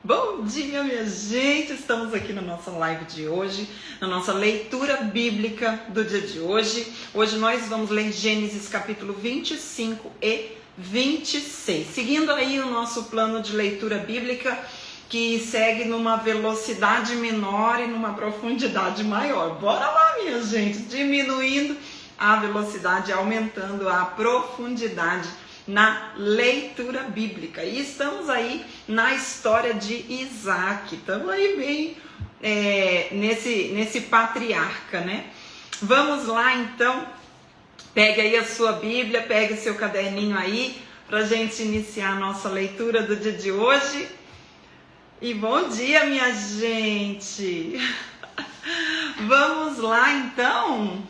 Bom dia, minha gente! Estamos aqui na nossa live de hoje, na nossa leitura bíblica do dia de hoje. Hoje nós vamos ler Gênesis capítulo 25 e 26. Seguindo aí o nosso plano de leitura bíblica, que segue numa velocidade menor e numa profundidade maior. Bora lá, minha gente! Diminuindo a velocidade, aumentando a profundidade na leitura bíblica. E estamos aí na história de Isaac. Estamos aí bem nesse patriarca, né? Vamos lá, então. Pegue aí a sua Bíblia, pegue o seu caderninho aí, para a gente iniciar a nossa leitura do dia de hoje. E bom dia, minha gente! Vamos lá, então?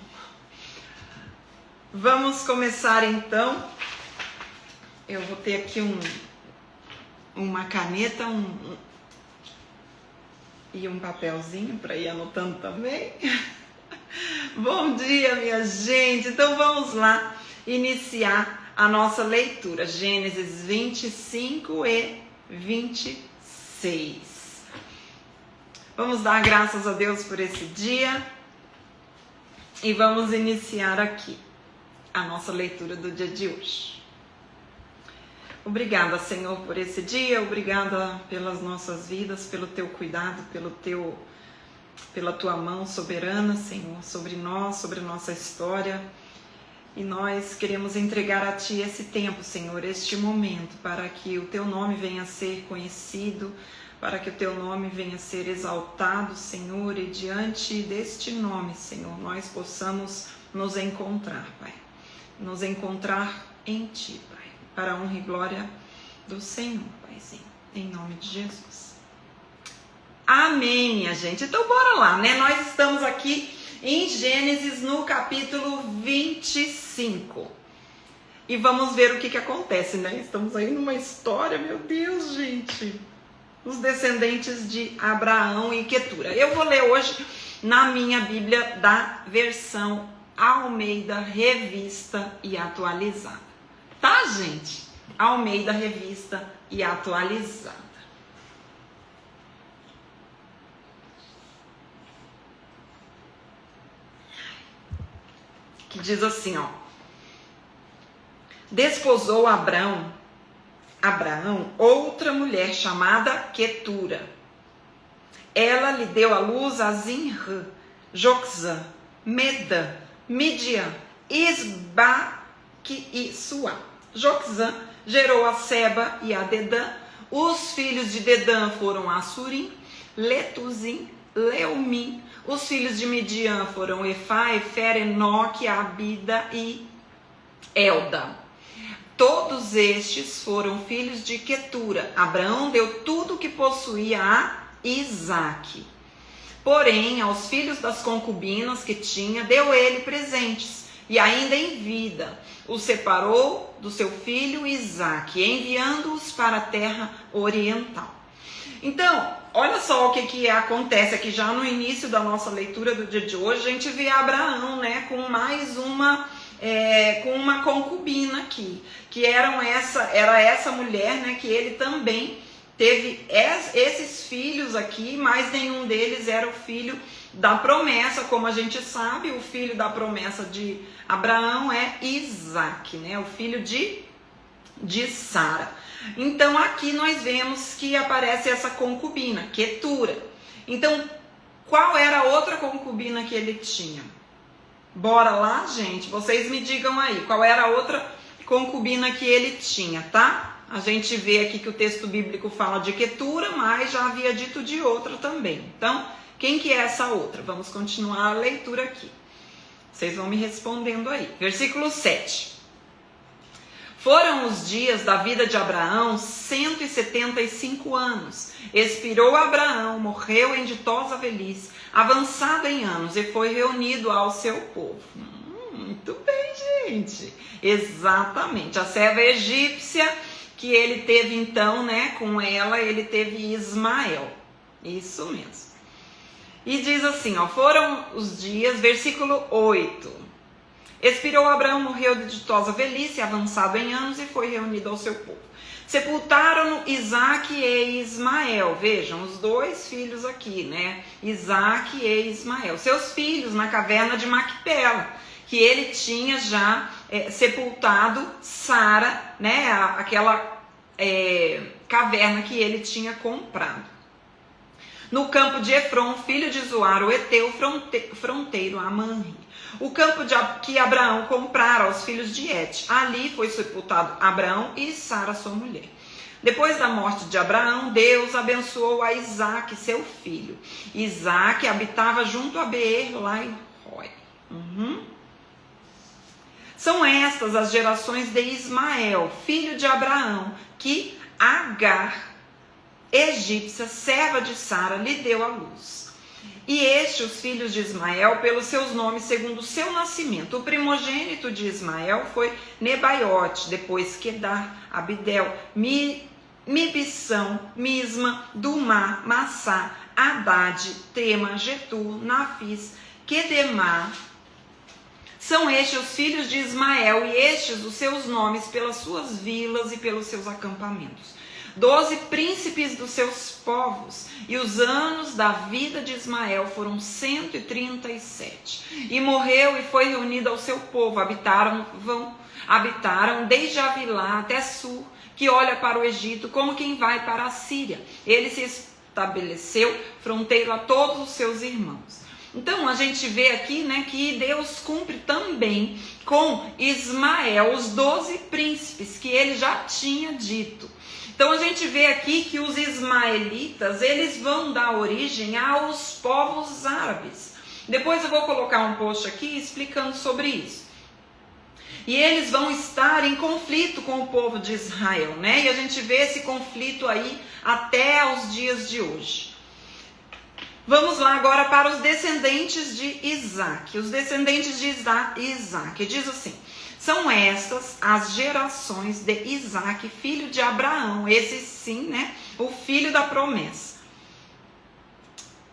Vamos começar, então. Eu vou ter aqui uma caneta e um papelzinho para ir anotando também. Bom dia, minha gente! Então vamos lá iniciar a nossa leitura. Gênesis 25 e 26. Vamos dar graças a Deus por esse dia e vamos iniciar aqui a nossa leitura do dia de hoje. Obrigada, Senhor, por esse dia, obrigada pelas nossas vidas, pelo teu cuidado, pela tua mão soberana, Senhor, sobre nós, sobre a nossa história. E nós queremos entregar a ti esse tempo, Senhor, este momento, para que o teu nome venha a ser conhecido, para que o teu nome venha a ser exaltado, Senhor, e diante deste nome, Senhor, nós possamos nos encontrar, Pai, nos encontrar em ti, Pai, para a honra e glória do Senhor, Paizinho, em nome de Jesus. Amém, minha gente. Então, bora lá, né? Nós estamos aqui em Gênesis, no capítulo 25. E vamos ver o que acontece, né? Estamos aí numa história, meu Deus, gente. Os descendentes de Abraão e Quetura. Eu vou ler hoje na minha Bíblia da versão Almeida Revista e Atualizada. Tá, gente? Almeida Revista e Atualizada. Que diz assim, ó. Desposou Abraão outra mulher chamada Quetura. Ela lhe deu à luz a Zinrã, Joxã, Medã, Midian, Isbaque e Suá. Joxã gerou a Seba e a Dedã. Os filhos de Dedã foram Assurim, Letuzim, Leumim. Os filhos de Midian foram Efá, Efer, Enoque, Abida e Elda. Todos estes foram filhos de Quetura. Abraão deu tudo o que possuía a Isaque. Porém, aos filhos das concubinas que tinha, deu ele presentes. E ainda em vida, os separou do seu filho Isaque, enviando-os para a terra oriental. Então, olha só o que acontece aqui já no início da nossa leitura do dia de hoje. A gente vê Abraão, né, com mais com uma concubina aqui, que era essa mulher, né, que ele também teve esses filhos aqui, mas nenhum deles era o filho da promessa. Como a gente sabe, o filho da promessa de Abraão é Isaque, né, o filho de Sara. Então aqui nós vemos que aparece essa concubina, Quetura. Então, qual era a outra concubina que ele tinha? Bora lá, gente, vocês me digam aí, qual era a outra concubina que ele tinha, tá? A gente vê aqui que o texto bíblico fala de Quetura, mas já havia dito de outra também. Então, quem que é essa outra? Vamos continuar a leitura aqui. Vocês vão me respondendo aí. Versículo 7. Foram os dias da vida de Abraão 175 anos. Expirou Abraão, morreu em ditosa velhice, avançado em anos, e foi reunido ao seu povo. Muito bem, gente. Exatamente. A serva egípcia que ele teve então, né, com ela, ele teve Ismael. Isso mesmo. E diz assim, ó, foram os dias, versículo 8. Expirou Abraão, morreu de ditosa velhice, avançado em anos, e foi reunido ao seu povo. Sepultaram Isaque e Ismael. Vejam, os dois filhos aqui, né? Isaque e Ismael. Seus filhos na caverna de Macpela, que ele tinha já sepultado Sara, né? Aquela caverna que ele tinha comprado. No campo de Efron, filho de Zoar, o Eteu, fronteiro a Manre. O campo que Abraão comprara aos filhos de Et. Ali foi sepultado Abraão e Sara, sua mulher. Depois da morte de Abraão, Deus abençoou a Isaque, seu filho. Isaque habitava junto a Beer-Lahai-Roi. São estas as gerações de Ismael, filho de Abraão, que Agar, egípcia, serva de Sara, lhe deu à luz. E os filhos de Ismael, pelos seus nomes, segundo o seu nascimento. O primogênito de Ismael foi Nebaiote, depois Quedar, Abidel, Mibissão, Misma, Dumá, Massá, Haddad, Tema, Getur, Nafis, Quedemá. São estes os filhos de Ismael, e estes os seus nomes pelas suas vilas e pelos seus acampamentos. 12 príncipes dos seus povos, e os anos da vida de Ismael foram 137. E morreu e foi reunido ao seu povo. Habitaram desde Avilá até Sur, que olha para o Egito, como quem vai para a Síria. Ele se estabeleceu fronteiro a todos os seus irmãos. Então a gente vê aqui, né, que Deus cumpre também com Ismael os 12 príncipes que ele já tinha dito. Então a gente vê aqui que os ismaelitas, eles vão dar origem aos povos árabes. Depois eu vou colocar um post aqui explicando sobre isso. E eles vão estar em conflito com o povo de Israel, né? E a gente vê esse conflito aí até os dias de hoje. Vamos lá agora para os descendentes de Isaque. Os descendentes de Isaque, diz assim: são estas as gerações de Isaque, filho de Abraão. Esse sim, né? O filho da promessa.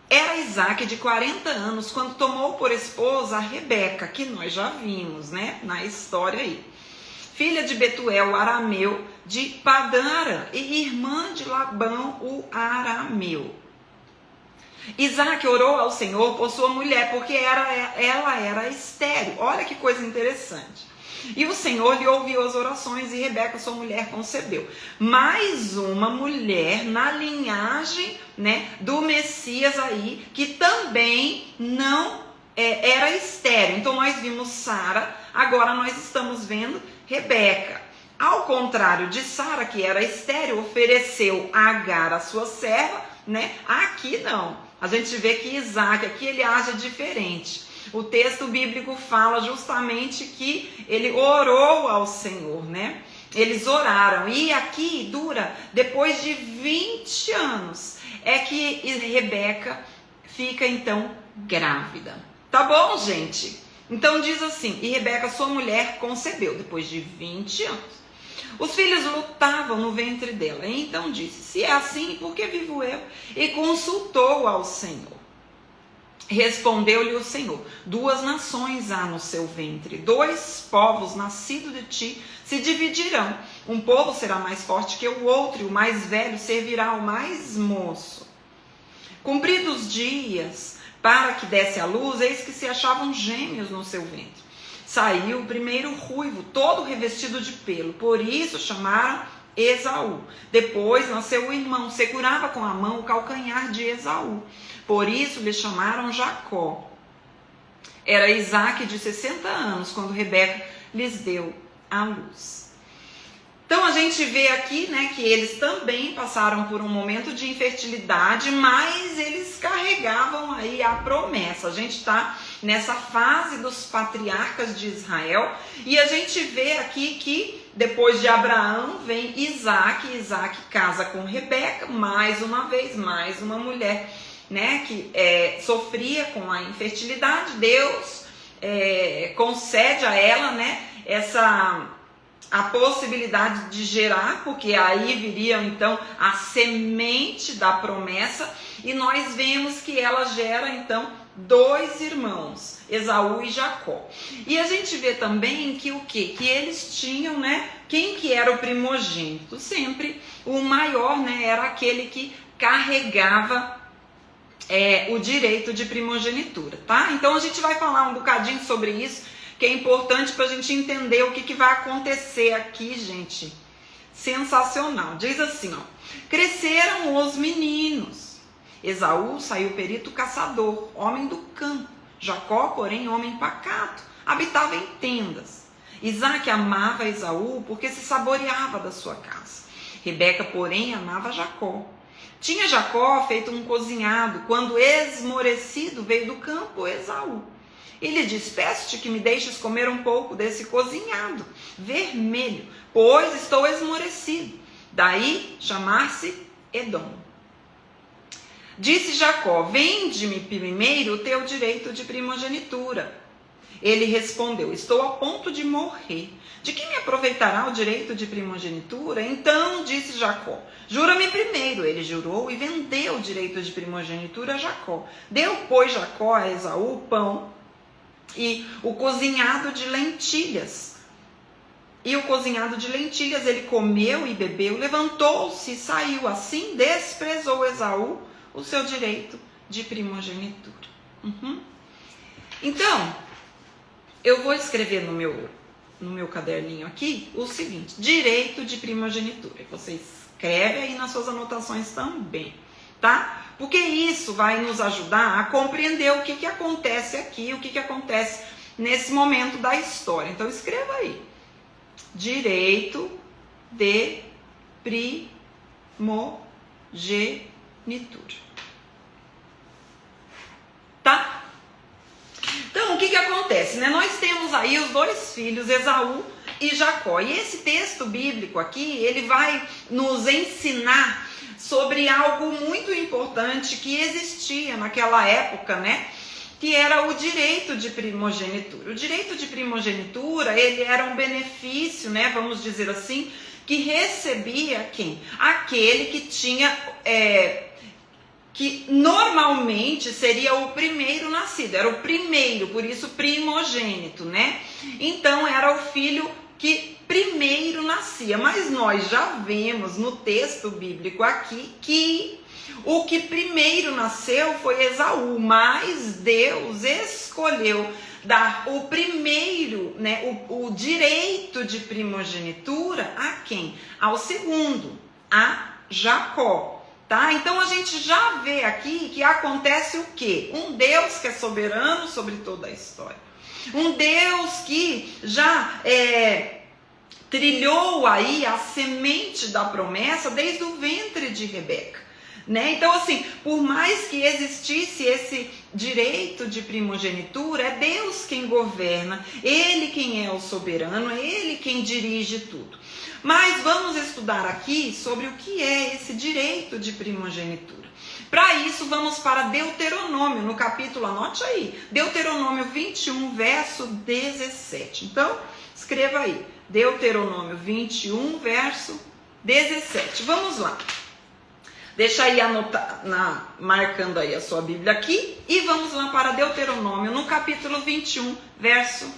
Era Isaque de 40 anos quando tomou por esposa a Rebeca, que nós já vimos, né? Na história aí. Filha de Betuel, o arameu, de Padã-Arã, e irmã de Labão, o arameu. Isaque orou ao Senhor por sua mulher, porque ela era estéril. Olha que coisa interessante. E o Senhor lhe ouviu as orações, e Rebeca, sua mulher, concebeu mais uma mulher na linhagem, né, do Messias aí, que também não era estéril. Então nós vimos Sara, agora nós estamos vendo Rebeca. Ao contrário de Sara, que era estéril, ofereceu a Agar, a sua serva, né? Aqui não. A gente vê que Isaque aqui ele age diferente. O texto bíblico fala justamente que ele orou ao Senhor, né? Eles oraram. E aqui dura, depois de 20 anos, é que Rebeca fica então grávida. Tá bom, gente? Então diz assim: e Rebeca, sua mulher, concebeu depois de 20 anos. Os filhos lutavam no ventre dela. E então disse: se é assim, por que vivo eu? E consultou ao Senhor. Respondeu-lhe o Senhor: 2 nações há no seu ventre, 2 povos nascidos de ti se dividirão. Um povo será mais forte que o outro, e o mais velho servirá ao mais moço. Cumpridos os dias para que desse à luz, eis que se achavam gêmeos no seu ventre. Saiu o primeiro ruivo, todo revestido de pelo, por isso chamaram Esaú. Depois nasceu o irmão, segurava com a mão o calcanhar de Esaú. Por isso lhe chamaram Jacó. Era Isaque de 60 anos, quando Rebeca lhes deu a luz. Então a gente vê aqui, né, que eles também passaram por um momento de infertilidade, mas eles carregavam aí a promessa. A gente está nessa fase dos patriarcas de Israel, e a gente vê aqui que depois de Abraão vem Isaque. Isaque casa com Rebeca, mais uma vez, mais uma mulher, né, que sofria com a infertilidade. Deus concede a ela, né, a possibilidade de gerar, porque aí viria então a semente da promessa, e nós vemos que ela gera então 2 irmãos, Esaú e Jacó. E a gente vê também que o quê? Que eles tinham, né, Quem que era o primogênito? Sempre o maior, né? Era aquele que carregava o direito de primogenitura, tá? Então a gente vai falar um bocadinho sobre isso, que é importante para a gente entender o que vai acontecer aqui, gente. Sensacional. Diz assim, ó: cresceram os meninos. Esaú saiu perito caçador, homem do campo. Jacó, porém, homem pacato, habitava em tendas. Isaque amava Esaú porque se saboreava da sua casa. Rebeca, porém, amava Jacó. Tinha Jacó feito um cozinhado, quando esmorecido veio do campo Esaú. Ele disse: peço-te que me deixes comer um pouco desse cozinhado vermelho, pois estou esmorecido. Daí chamar-se Edom. Disse Jacó: vende-me primeiro o teu direito de primogenitura. Ele respondeu: estou a ponto de morrer. De que me aproveitará o direito de primogenitura? Então disse Jacó: jura-me primeiro. Ele jurou e vendeu o direito de primogenitura a Jacó. Deu, pois, Jacó a Esaú o pão e o cozinhado de lentilhas. Ele comeu e bebeu, levantou-se e saiu. Assim desprezou Esaú o seu direito de primogenitura. Então, eu vou escrever no meu caderninho aqui o seguinte: direito de primogenitura. Você escreve aí nas suas anotações também, tá? Porque isso vai nos ajudar a compreender o que acontece aqui, o que acontece nesse momento da história. Então, escreva aí: direito de primogenitura. Tá? Então, o que acontece, né? Nós temos aí os dois filhos, Esaú e Jacó. E esse texto bíblico aqui, ele vai nos ensinar sobre algo muito importante que existia naquela época, né? Que era o direito de primogenitura. O direito de primogenitura, ele era um benefício, né? Vamos dizer assim, que recebia quem? Aquele que tinha... que normalmente seria o primeiro nascido, era o primeiro, por isso primogênito, né? Então era o filho que primeiro nascia, mas nós já vemos no texto bíblico aqui que o que primeiro nasceu foi Esaú, mas Deus escolheu dar o primeiro, né, o direito de primogenitura a quem? Ao segundo, a Jacó. Tá? Então a gente já vê aqui que acontece o quê? Um Deus que é soberano sobre toda a história. Um Deus que já trilhou aí a semente da promessa desde o ventre de Rebeca. Né? Então, assim, por mais que existisse esse direito de primogenitura, é Deus quem governa, Ele quem é o soberano, é Ele quem dirige tudo. Mas vamos estudar aqui sobre o que é esse direito de primogenitura. Para isso, vamos para Deuteronômio, no capítulo, anote aí, Deuteronômio 21, verso 17. Então, escreva aí, Deuteronômio 21, verso 17. Vamos lá. Deixa aí marcando aí a sua Bíblia aqui. E vamos lá para Deuteronômio, no capítulo 21, verso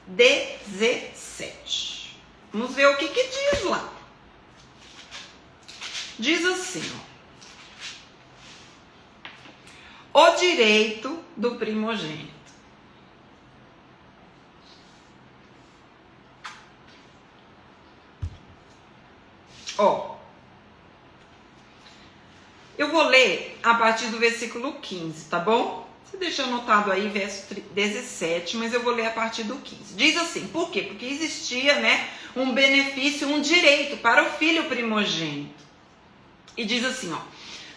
17. Vamos ver o que diz lá. Diz assim, ó: o direito do primogênito. Eu vou ler a partir do versículo 15, tá bom? Você deixa anotado aí verso 17, mas eu vou ler a partir do 15. Diz assim, por quê? Porque existia, né, um benefício, um direito para o filho primogênito. E diz assim, ó: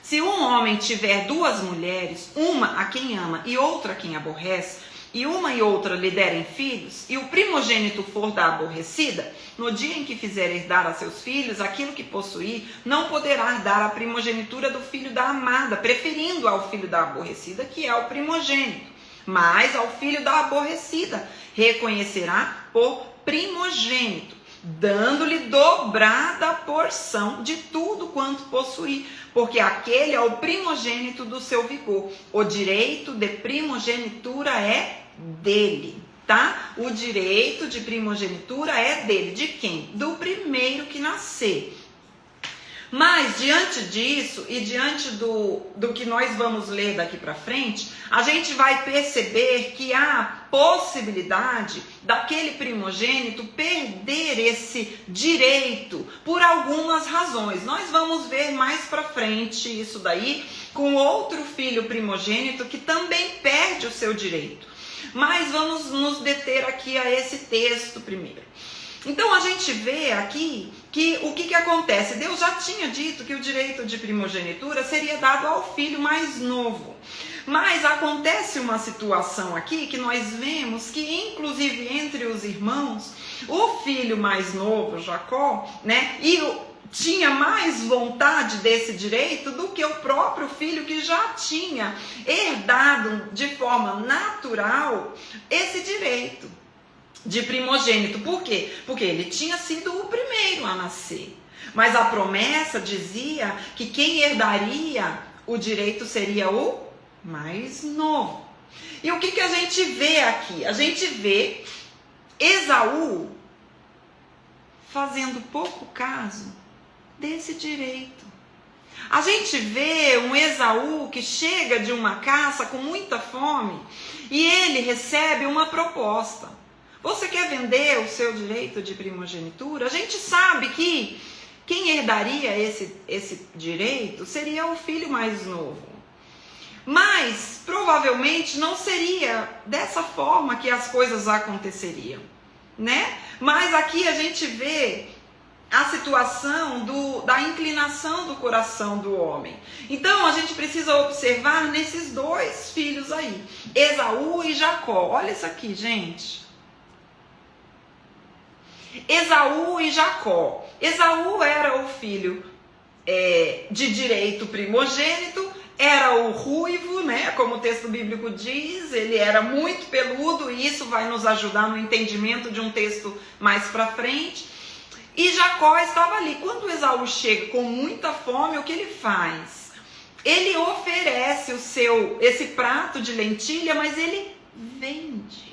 se um homem tiver duas mulheres, uma a quem ama e outra a quem aborrece, e uma e outra lhe derem filhos, e o primogênito for da aborrecida, no dia em que fizer herdar a seus filhos aquilo que possuir, não poderá dar a primogenitura do filho da amada, preferindo ao filho da aborrecida, que é o primogênito. Mas ao filho da aborrecida reconhecerá por primogênito, dando-lhe dobrada porção de tudo quanto possuir, porque aquele é o primogênito do seu vigor. O direito de primogenitura é dele. tá? O direito de primogenitura é dele. De quem? Do primeiro que nascer. Mas, diante disso e diante do que nós vamos ler daqui para frente, a gente vai perceber que há possibilidade daquele primogênito perder esse direito por algumas razões. Nós vamos ver mais para frente isso daí com outro filho primogênito que também perde o seu direito. Mas vamos nos deter aqui a esse texto primeiro. Então a gente vê aqui que o que acontece? Deus já tinha dito que o direito de primogenitura seria dado ao filho mais novo. Mas acontece uma situação aqui que nós vemos que, inclusive entre os irmãos, o filho mais novo, Jacó, né, tinha mais vontade desse direito do que o próprio filho que já tinha herdado de forma natural esse direito de primogênito. Por quê? Porque ele tinha sido o primeiro a nascer. Mas a promessa dizia que quem herdaria o direito seria o mais novo. E o que a gente vê aqui? A gente vê Esaú fazendo pouco caso desse direito. A gente vê um Esaú que chega de uma caça com muita fome e ele recebe uma proposta. Você quer vender o seu direito de primogenitura? A gente sabe que quem herdaria esse direito seria o filho mais novo. Mas, provavelmente, não seria dessa forma que as coisas aconteceriam, né? Mas aqui a gente vê a situação da inclinação do coração do homem. Então, a gente precisa observar nesses dois filhos aí, Esaú e Jacó. Olha isso aqui, gente. Esaú e Jacó. Esaú era o filho de direito primogênito, era o ruivo, né? Como o texto bíblico diz, ele era muito peludo, e isso vai nos ajudar no entendimento de um texto mais para frente. E Jacó estava ali. Quando Esaú chega com muita fome, o que ele faz? Ele oferece esse prato de lentilha, mas ele vende.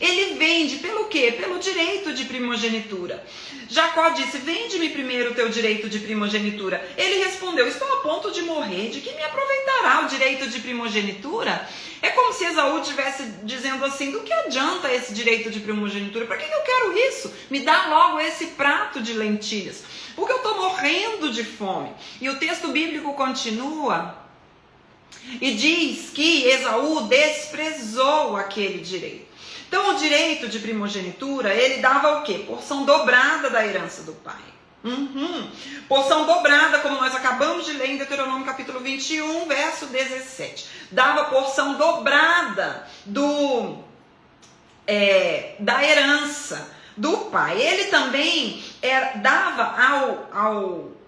Ele vende pelo quê? Pelo direito de primogenitura. Jacó disse: vende-me primeiro o teu direito de primogenitura. Ele respondeu: estou a ponto de morrer, de que me aproveitará o direito de primogenitura? É como se Esaú estivesse dizendo assim: do que adianta esse direito de primogenitura? Para que eu quero isso? Me dá logo esse prato de lentilhas, porque eu estou morrendo de fome. E o texto bíblico continua e diz que Esaú desprezou aquele direito. Então, o direito de primogenitura, ele dava o quê? Porção dobrada da herança do pai. Porção dobrada, como nós acabamos de ler em Deuteronômio capítulo 21, verso 17. Dava porção dobrada da herança do pai. Ele também dava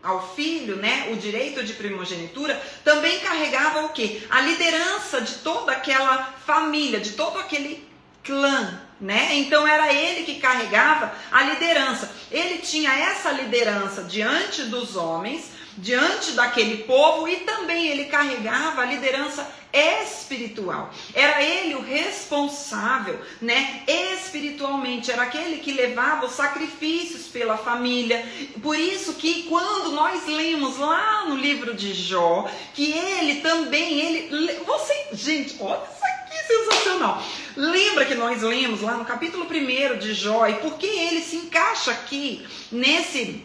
ao filho, né, o direito de primogenitura, também carregava o quê? A liderança de toda aquela família, de todo aquele clã, né? Então era ele que carregava a liderança. Ele tinha essa liderança diante dos homens, diante daquele povo, e também ele carregava a liderança espiritual. Era ele o responsável, né, espiritualmente, era aquele que levava os sacrifícios pela família. Por isso que quando nós lemos lá no livro de Jó, que ele também, gente, olha isso aqui, sensacional. Lembra que nós lemos lá no capítulo 1 de Jó, e por que ele se encaixa aqui nesse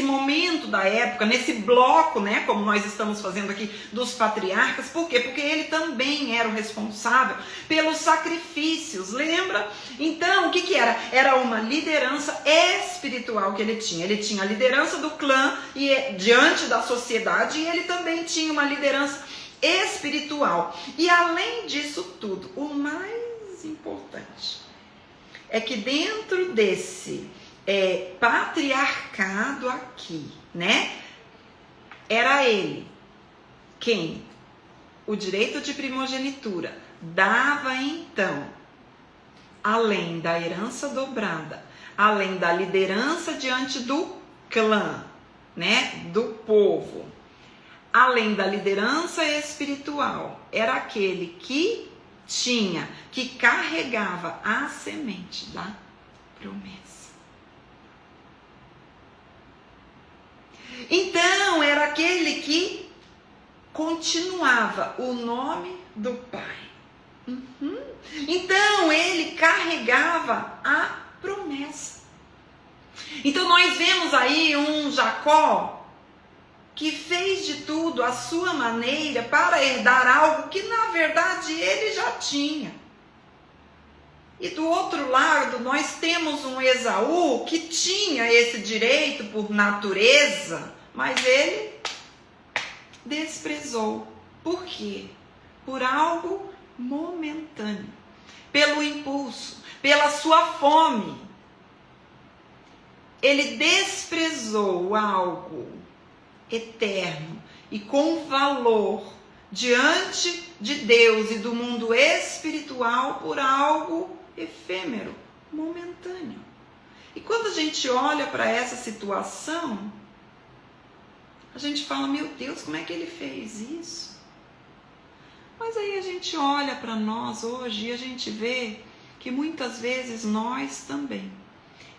momento da época, nesse bloco, né, como nós estamos fazendo aqui, dos patriarcas? Por quê? Porque ele também era o responsável pelos sacrifícios, lembra? Então, o que era? Era uma liderança espiritual que ele tinha. Ele tinha a liderança do clã diante da sociedade, e ele também tinha uma liderança espiritual. E além disso tudo, o mais importante é que dentro desse patriarcado aqui, né, era ele quem o direito de primogenitura dava. Então, além da herança dobrada, além da liderança diante do clã, né, do povo, além da liderança espiritual, era aquele que tinha, que carregava a semente da promessa. Então, era aquele que continuava o nome do Pai. Então, ele carregava a promessa. Então, nós vemos aí um Jacó que fez de tudo à sua maneira para herdar algo que, na verdade, ele já tinha. E do outro lado, nós temos um Esaú que tinha esse direito por natureza, mas ele desprezou. Por quê? Por algo momentâneo, pelo impulso, pela sua fome. Ele desprezou algo eterno e com valor diante de Deus e do mundo espiritual por algo efêmero, momentâneo. E quando a gente olha para essa situação, a gente fala, meu Deus, como é que ele fez isso? Mas aí a gente olha para nós hoje e a gente vê que muitas vezes nós também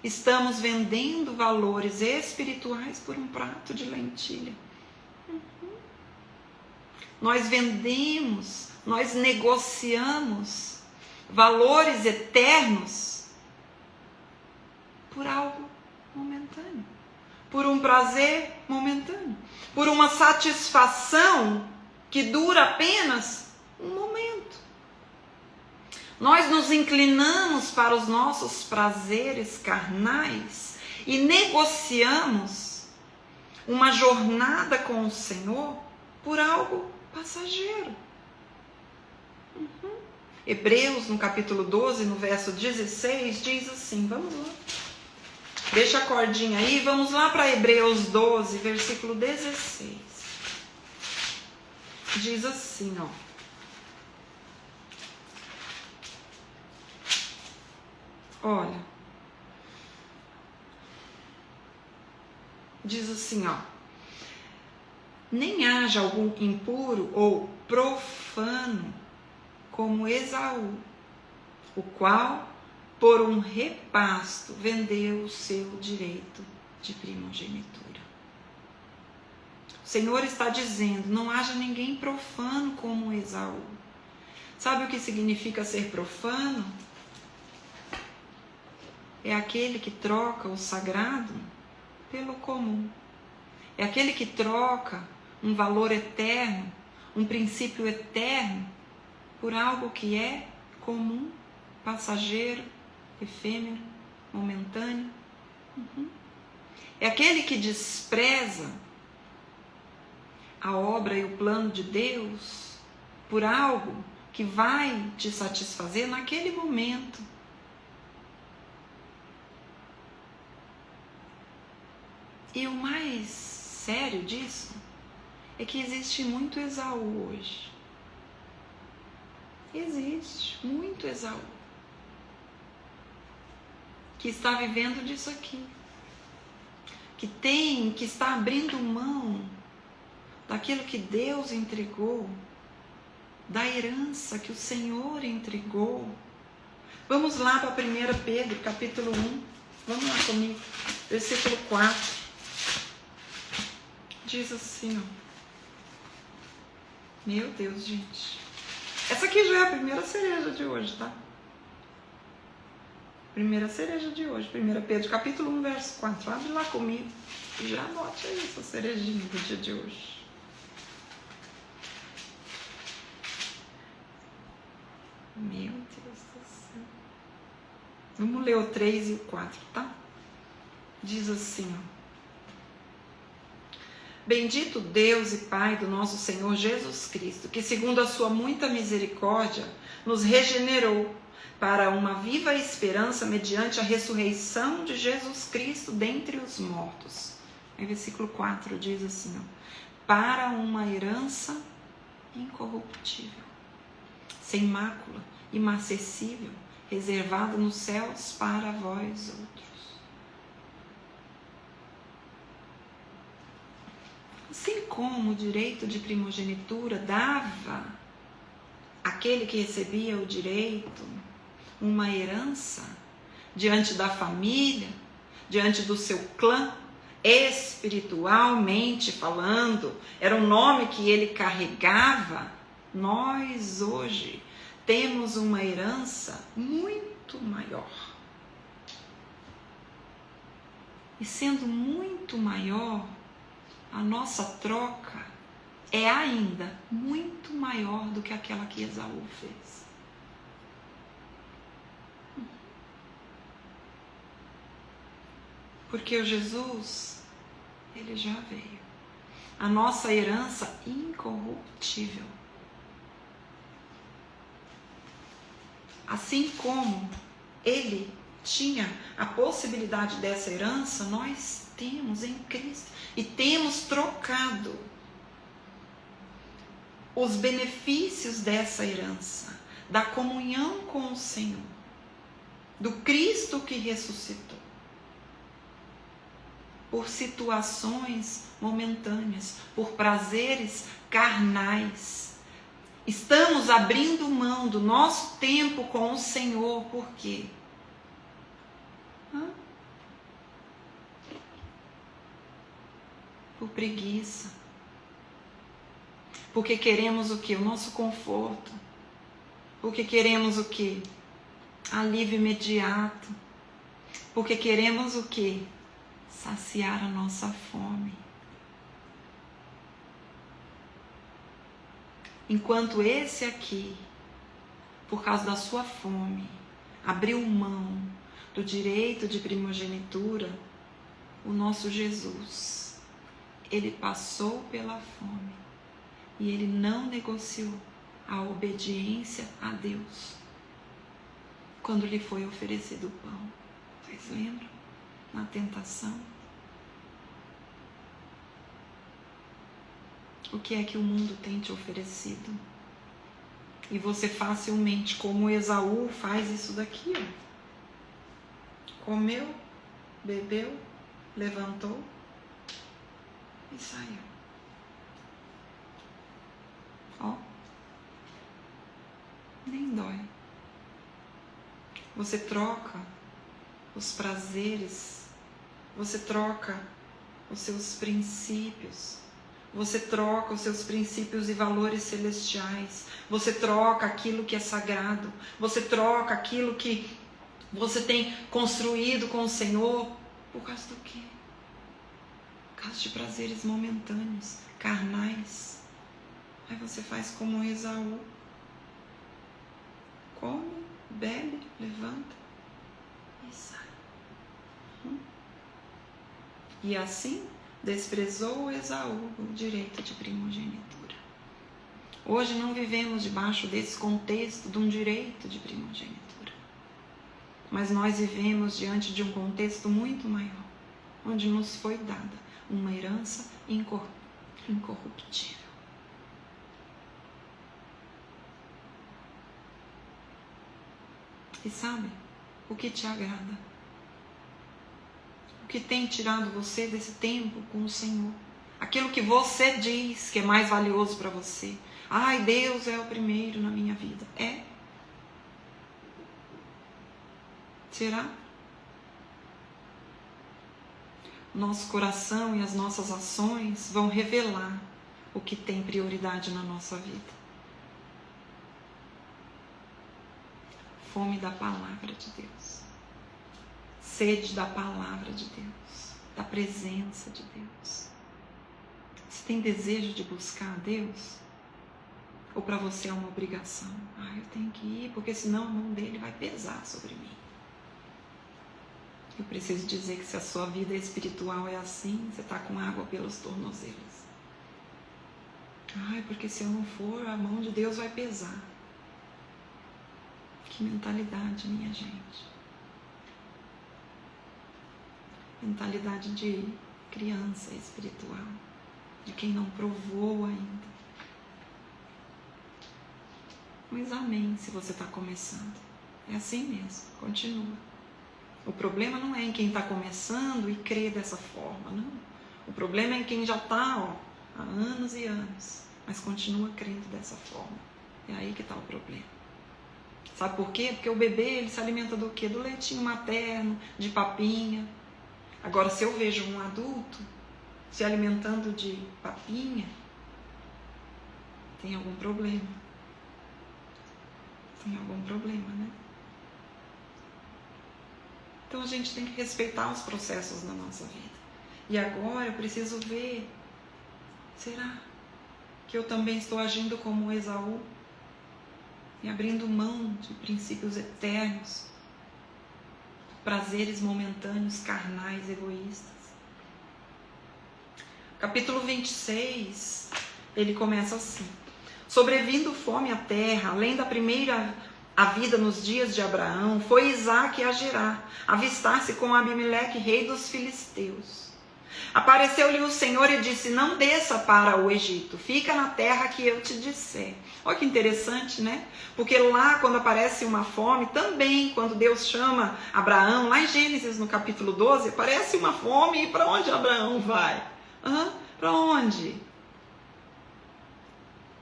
estamos vendendo valores espirituais por um prato de lentilha. Nós vendemos, nós negociamos valores eternos por algo momentâneo, por um prazer momentâneo, por uma satisfação que dura apenas um momento. Nós nos inclinamos para os nossos prazeres carnais e negociamos uma jornada com o Senhor por algo passageiro. Hebreus, no capítulo 12, no verso 16, diz assim, vamos lá. Deixa a cordinha aí, vamos lá para Hebreus 12, versículo 16. Diz assim, ó. Olha. Diz assim, ó. Nem haja algum impuro ou profano como Esaú, o qual, por um repasto, vendeu o seu direito de primogenitura. O Senhor está dizendo, não haja ninguém profano como Esaú. Sabe o que significa ser profano? É aquele que troca o sagrado pelo comum. É aquele que troca um valor eterno, um princípio eterno, por algo que é comum, passageiro, efêmero, momentâneo. É aquele que despreza a obra e o plano de Deus por algo que vai te satisfazer naquele momento. E o mais sério disso é que existe muito Esaú hoje. Existe muito Esaú que está vivendo disso aqui, que está abrindo mão daquilo que Deus entregou, da herança que o Senhor entregou. Vamos lá para 1 Pedro, capítulo 1. Vamos lá comigo, versículo 4. Diz assim, ó. Meu Deus, gente. Essa aqui já é a primeira cereja de hoje, tá? Primeira cereja de hoje. 1 Pedro, capítulo 1, verso 4. Abre lá comigo e já anote aí essa cerejinha do dia de hoje. Meu Deus do céu. Vamos ler o 3 e o 4, tá? Diz assim, ó. Bendito Deus e Pai do nosso Senhor Jesus Cristo, que segundo a sua muita misericórdia, nos regenerou para uma viva esperança mediante a ressurreição de Jesus Cristo dentre os mortos. Em versículo 4 diz assim, ó, para uma herança incorruptível, sem mácula, imarcessível, reservada nos céus para vós outros. Assim como o direito de primogenitura dava a aquele que recebia o direito, uma herança, diante da família, diante do seu clã, espiritualmente falando, era o nome que ele carregava. Nós hoje temos uma herança muito maior. E sendo muito maior, a nossa troca é ainda muito maior do que aquela que Esaú fez. Porque o Jesus, ele já veio. A nossa herança incorruptível. Assim como ele tinha a possibilidade dessa herança, nós temos em Cristo. E temos trocado os benefícios dessa herança, da comunhão com o Senhor, do Cristo que ressuscitou, por situações momentâneas, por prazeres carnais. Estamos abrindo mão do nosso tempo com o Senhor, por quê? Por preguiça. Porque queremos o quê? O nosso conforto. Porque queremos o quê? Alívio imediato. Porque queremos o quê? Saciar a nossa fome. Enquanto esse aqui, por causa da sua fome, abriu mão do direito de primogenitura, o nosso Jesus, ele passou pela fome e ele não negociou a obediência a Deus quando lhe foi oferecido o pão. Vocês lembram? Na tentação. O que é que o mundo tem te oferecido? E você facilmente, como Esaú, faz isso daqui, ó. Comeu, bebeu, levantou e saiu. Ó. Nem dói. Você troca os prazeres, você troca os seus princípios, você troca os seus princípios e valores celestiais, você troca aquilo que é sagrado, você troca aquilo que você tem construído com o Senhor, por causa do quê? Por causa de prazeres momentâneos, carnais. Aí você faz como Esaú, come, bebe, levanta e sai. E assim desprezou Esaú o direito de primogenitura. Hoje não vivemos debaixo desse contexto de um direito de primogenitura, mas nós vivemos diante de um contexto muito maior, onde nos foi dada uma herança incorruptível. E sabe o que te agrada? O que tem tirado você desse tempo com o Senhor? Aquilo que você diz que é mais valioso para você. Ai, Deus é o primeiro na minha vida. É? Será? Nosso coração e as nossas ações vão revelar o que tem prioridade na nossa vida. Fome da palavra de Deus. Sede da palavra de Deus. Da presença de Deus. Você tem desejo de buscar a Deus? Ou para você é uma obrigação? Eu tenho que ir, porque senão a mão dele vai pesar sobre mim. Eu preciso dizer que se a sua vida espiritual é assim, você está com água pelos tornozelos. Porque se eu não for, a mão de Deus vai pesar. Que mentalidade, minha gente. Mentalidade de criança espiritual, de quem não provou ainda. Mas amém se você está começando. É assim mesmo, continua. O problema não é em quem está começando e crê dessa forma, não. O problema é em quem já está há anos e anos, mas continua crendo dessa forma. É aí que está o problema. Sabe por quê? Porque o bebê, ele se alimenta do quê? Do leitinho materno, de papinha. Agora, se eu vejo um adulto se alimentando de papinha, tem algum problema. Tem algum problema, né? Então a gente tem que respeitar os processos na nossa vida. E agora eu preciso ver, será que eu também estou agindo como Esaú? E abrindo mão de princípios eternos, prazeres momentâneos, carnais, egoístas. Capítulo 26, ele começa assim: sobrevindo fome à terra, além da primeira a vida nos dias de Abraão, foi Isaque a Gerar, avistar-se com Abimeleque, rei dos filisteus. Apareceu-lhe o Senhor e disse: não desça para o Egito, fica na terra que eu te disser. Olha que interessante, né? Porque lá, quando aparece uma fome, também, quando Deus chama Abraão, lá em Gênesis, no capítulo 12, aparece uma fome, e para onde Abraão vai? Para onde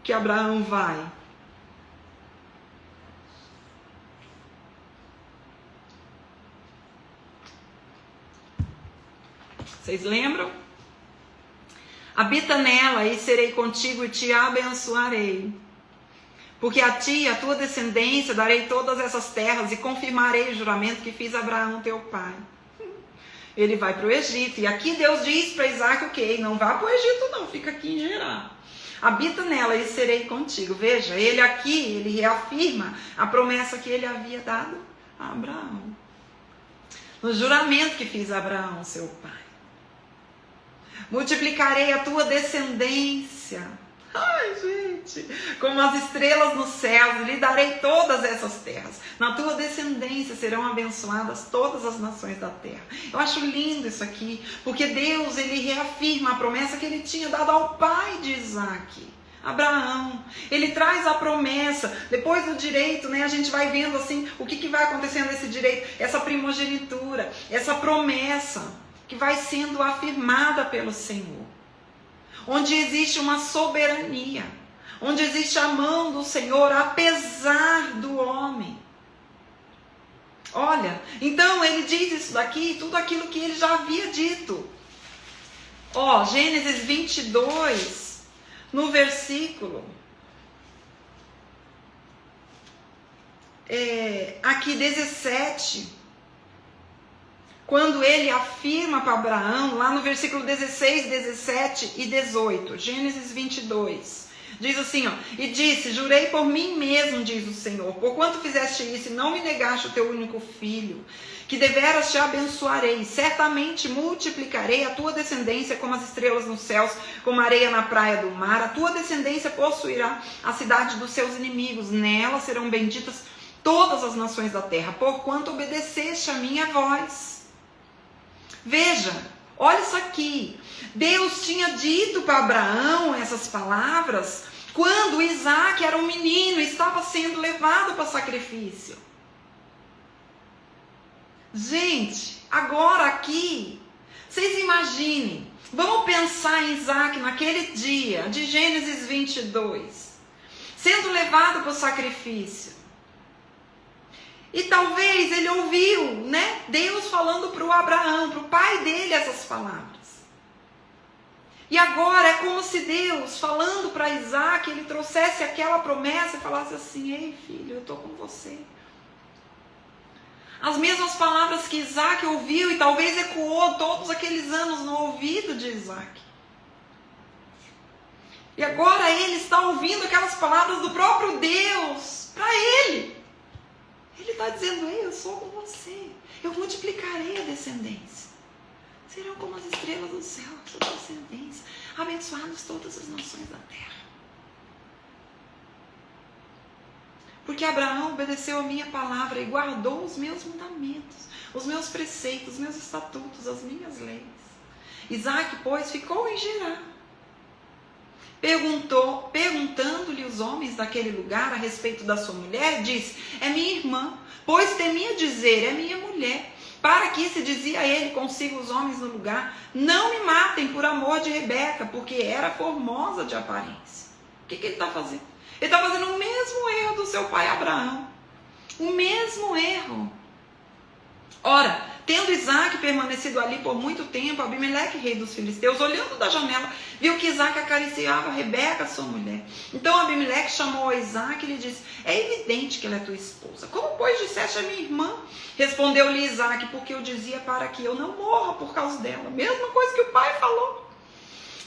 que Abraão vai? Vocês lembram? Habita nela e serei contigo e te abençoarei. Porque a ti e a tua descendência darei todas essas terras e confirmarei o juramento que fiz a Abraão teu pai. Ele vai para o Egito. E aqui Deus diz para Isaque o quê? Não vá para o Egito não, fica aqui em Gerar. Habita nela e serei contigo. Veja, ele aqui, ele reafirma a promessa que ele havia dado a Abraão. No juramento que fiz a Abraão, seu pai. Multiplicarei a tua descendência. Ai, gente, como as estrelas nos céus, lhe darei todas essas terras. Na tua descendência serão abençoadas todas as nações da terra. Eu acho lindo isso aqui, porque Deus, ele reafirma a promessa que ele tinha dado ao pai de Isaque, Abraão. Ele traz a promessa. Depois do direito, né, a gente vai vendo assim, o que vai acontecendo nesse direito, essa primogenitura, essa promessa que vai sendo afirmada pelo Senhor. Onde existe uma soberania, onde existe a mão do Senhor, apesar do homem. Olha, então ele diz isso daqui, tudo aquilo que ele já havia dito. Ó, Gênesis 22, no versículo, aqui 17, quando ele afirma para Abraão, lá no versículo 16, 17 e 18, Gênesis 22, diz assim, ó: e disse, jurei por mim mesmo, diz o Senhor, porquanto fizeste isso e não me negaste o teu único filho, que deveras te abençoarei, certamente multiplicarei a tua descendência como as estrelas nos céus, como a areia na praia do mar, a tua descendência possuirá a cidade dos seus inimigos, nela serão benditas todas as nações da terra, porquanto obedeceste a minha voz. Veja, olha isso aqui. Deus tinha dito para Abraão essas palavras quando Isaque era um menino e estava sendo levado para sacrifício. Gente, agora aqui, vocês imaginem, vamos pensar em Isaque naquele dia de Gênesis 22, sendo levado para o sacrifício. E talvez ele ouviu, né, Deus falando para o Abraão, para o pai dele, essas palavras. E agora é como se Deus, falando para Isaque, ele trouxesse aquela promessa e falasse assim: ei filho, eu estou com você. As mesmas palavras que Isaque ouviu e talvez ecoou todos aqueles anos no ouvido de Isaque. E agora ele está ouvindo aquelas palavras do próprio Deus para ele. Ele está dizendo: ei, eu sou com você. Eu multiplicarei a descendência. Serão como as estrelas do céu, a sua descendência. Abençoadas todas as nações da terra. Porque Abraão obedeceu a minha palavra e guardou os meus mandamentos, os meus preceitos, os meus estatutos, as minhas leis. Isaque, pois, ficou em Gerar. Perguntando-lhe os homens daquele lugar a respeito da sua mulher, disse: é minha irmã, pois temia dizer, é minha mulher. Para que, se dizia ele consigo os homens no lugar, não me matem por amor de Rebeca, porque era formosa de aparência. O que ele está fazendo? Ele está fazendo o mesmo erro do seu pai Abraão. O mesmo erro. Ora, tendo Isaac permanecido ali por muito tempo, Abimeleque, rei dos filisteus, olhando da janela, viu que Isaac acariciava Rebeca, sua mulher. Então Abimeleque chamou a Isaac e lhe disse: é evidente que ela é tua esposa. Como, pois, disseste a minha irmã? Respondeu-lhe Isaac: porque eu dizia para que eu não morra por causa dela. Mesma coisa que o pai falou.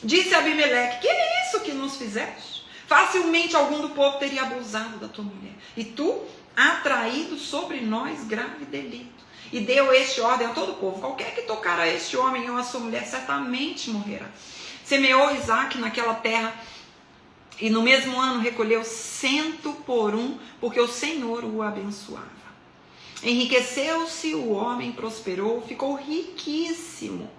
Disse Abimeleque: que é isso que nos fizeste? Facilmente algum do povo teria abusado da tua mulher, e tu atraído sobre nós grave delito. E deu este ordem a todo o povo: qualquer que tocar a este homem ou a sua mulher certamente morrerá. Semeou Isaac naquela terra, e no mesmo ano recolheu 100 por 1, porque o Senhor o abençoava. Enriqueceu-se o homem, prosperou, ficou riquíssimo.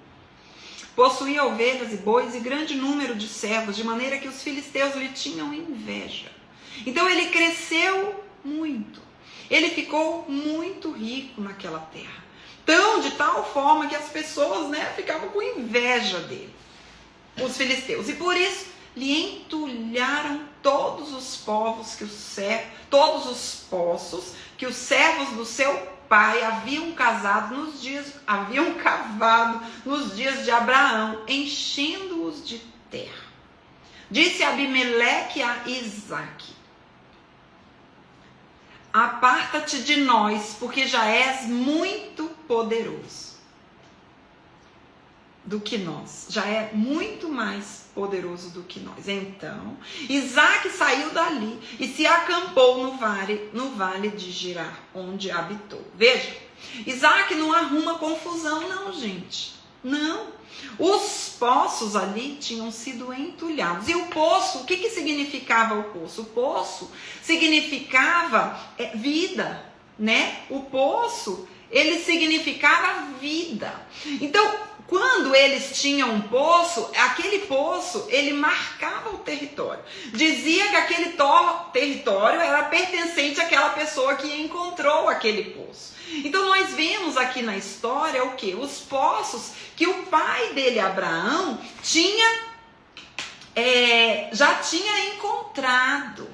Possuía ovelhas e bois e grande número de servos, de maneira que os filisteus lhe tinham inveja. Então ele cresceu muito. Ele ficou muito rico naquela terra. De tal forma que as pessoas, ficavam com inveja dele, os filisteus. E por isso lhe entulharam todos os povos todos os poços que os servos do seu pai haviam cavado nos dias de Abraão, enchendo-os de terra. Disse Abimeleque a Isaac: aparta-te de nós, porque já és muito poderoso do que nós. Já é muito mais poderoso do que nós. Então, Isaac saiu dali e se acampou no vale de Gerar, onde habitou. Veja, Isaac não arruma confusão, não, gente. Não. Os poços ali tinham sido entulhados. E o poço, o que significava o poço? O poço significava vida, né? O poço, ele significava vida. Então, quando eles tinham um poço, aquele poço, ele marcava o território. Dizia que aquele território era pertencente àquela pessoa que encontrou aquele poço. Então nós vemos aqui na história o quê? Os poços que o pai dele, Abraão, já tinha encontrado.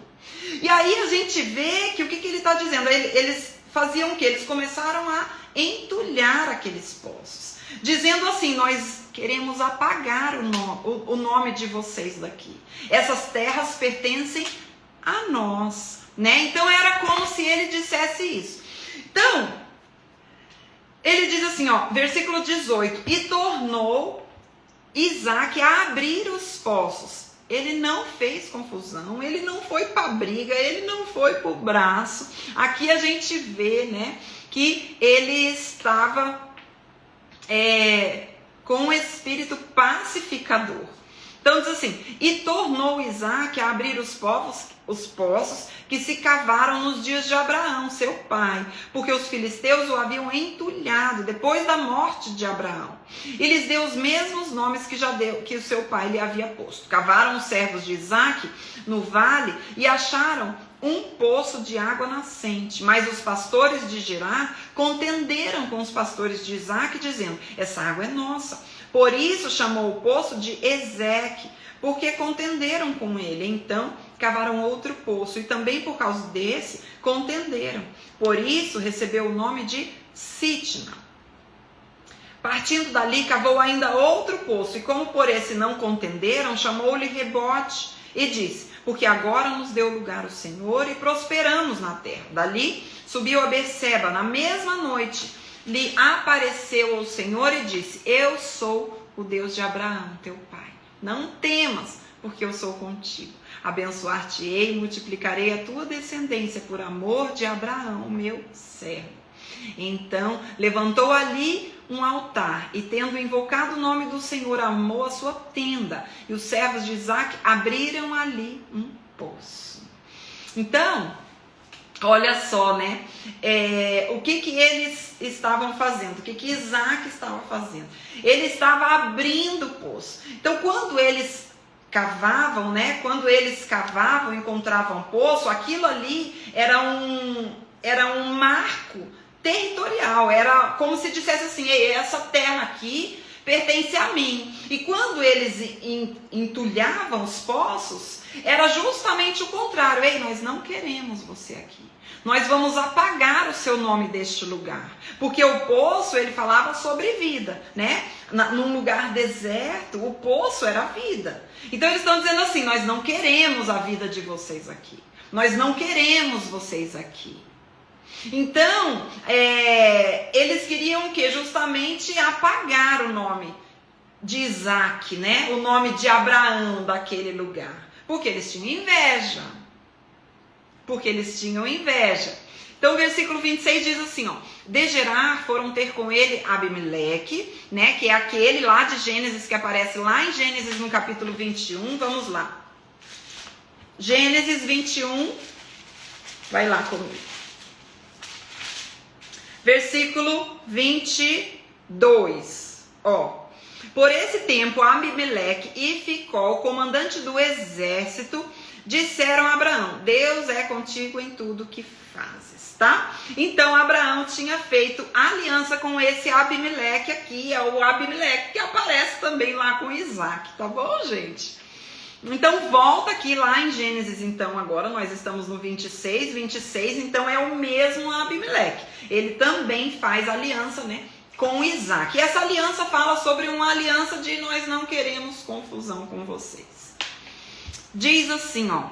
E aí a gente vê que o que ele está dizendo? Eles faziam o quê? Eles começaram a entulhar aqueles poços, dizendo assim: nós queremos apagar o nome de vocês daqui. Essas terras pertencem a nós, né? Então era como se ele dissesse isso. Então, ele diz assim, versículo 18: e tornou Isaac a abrir os poços. Ele não fez confusão, ele não foi para briga, ele não foi para o braço. Aqui a gente vê, né, que ele estava com um espírito pacificador. Então diz assim: e tornou Isaac a abrir os poços que se cavaram nos dias de Abraão, seu pai, porque os filisteus o haviam entulhado depois da morte de Abraão. E lhes deu os mesmos nomes que o seu pai lhe havia posto. Cavaram os servos de Isaac no vale e acharam um poço de água nascente. Mas os pastores de Gerar contenderam com os pastores de Isaac, dizendo: essa água é nossa. Por isso chamou o poço de Ezeque, porque contenderam com ele. Então cavaram outro poço, e também por causa desse contenderam. Por isso recebeu o nome de Sitna. Partindo dali, cavou ainda outro poço, e como por esse não contenderam, chamou-lhe Rebote, e disse: porque agora nos deu lugar o Senhor, e prosperamos na terra. Dali subiu a Berseba. Na mesma noite lhe apareceu o Senhor e disse: eu sou o Deus de Abraão, teu pai. Não temas, porque eu sou contigo. Abençoar-te-ei e multiplicarei a tua descendência por amor de Abraão, meu servo. Então levantou ali um altar, e tendo invocado o nome do Senhor, armou a sua tenda, e os servos de Isaac abriram ali um poço. Então, olha só, né? O que eles estavam fazendo? O que Isaac estava fazendo? Ele estava abrindo o poço. Então, quando eles cavavam, né? Quando eles cavavam, encontravam poço, aquilo ali era um marco territorial. Era como se dissesse assim: essa terra aqui pertence a mim. E quando eles entulhavam os poços, era justamente o contrário. Ei, nós não queremos você aqui. Nós vamos apagar o seu nome deste lugar. Porque o poço, ele falava sobre vida, né? Num lugar deserto, o poço era a vida. Então eles estão dizendo assim, nós não queremos a vida de vocês aqui. Nós não queremos vocês aqui. Então, eles queriam que justamente apagar o nome de Isaac, né? O nome de Abraão daquele lugar. Porque eles tinham inveja. Porque eles tinham inveja. Então o versículo 26 diz assim, ó, de Gerar foram ter com ele Abimeleque, né, que é aquele lá de Gênesis que aparece lá em Gênesis no capítulo 21, vamos lá. Gênesis 21, vai lá comigo. Versículo 22, ó. Por esse tempo Abimeleque e Ficol, comandante do exército, disseram a Abraão, Deus é contigo em tudo que fazes, tá? Então Abraão tinha feito aliança com esse Abimeleque aqui, é o Abimeleque que aparece também lá com Isaac, tá bom, gente? Então volta aqui lá em Gênesis, então agora nós estamos no 26, então é o mesmo Abimeleque. Ele também faz aliança, né, com Isaac. E essa aliança fala sobre uma aliança de nós não queremos confusão com vocês. Diz assim, ó,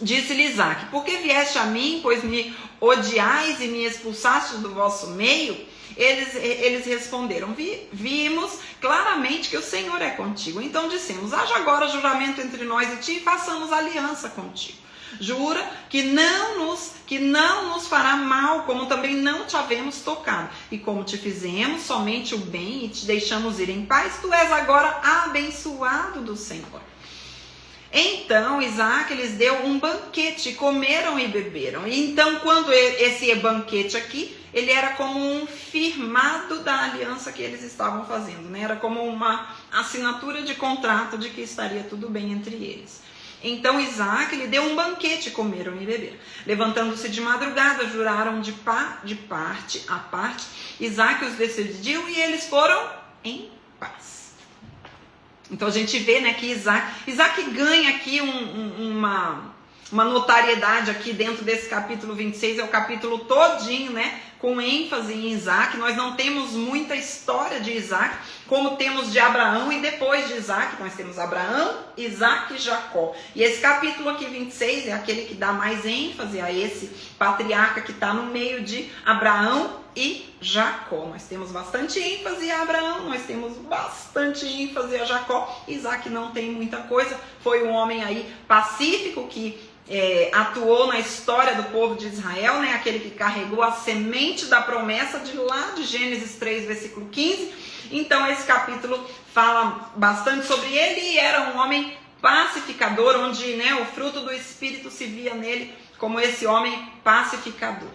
disse-lhe Isaac, por que vieste a mim, pois me odiais e me expulsaste do vosso meio? Eles responderam, vimos claramente que o Senhor é contigo. Então dissemos, haja agora juramento entre nós e ti e façamos aliança contigo. Jura que não nos fará mal, como também não te havemos tocado. E como te fizemos somente o bem e te deixamos ir em paz, tu és agora abençoado do Senhor. Então Isaac lhes deu um banquete, comeram e beberam. E então quando esse banquete aqui, ele era como um firmado da aliança que eles estavam fazendo, né? Era como uma assinatura de contrato de que estaria tudo bem entre eles. Então Isaac lhe deu um banquete, comeram e beberam. Levantando-se de madrugada, juraram de parte a parte. Isaac os despediu e eles foram em paz. Então a gente vê, né, que Isaac ganha aqui uma notariedade aqui dentro desse capítulo 26, é o capítulo todinho, né, com ênfase em Isaac. Nós não temos muita história de Isaac, como temos de Abraão, e depois de Isaac nós temos Abraão, Isaac e Jacó. E esse capítulo aqui 26 é aquele que dá mais ênfase a esse patriarca que está no meio de Abraão e Jacó. Nós temos bastante ênfase a Abraão, nós temos bastante ênfase a Jacó. Isaac não tem muita coisa, foi um homem aí pacífico que atuou na história do povo de Israel, né? Aquele que carregou a semente da promessa de lá de Gênesis 3, versículo 15. Então esse capítulo fala bastante sobre ele e era um homem pacificador, onde, né, o fruto do Espírito se via nele como esse homem pacificador.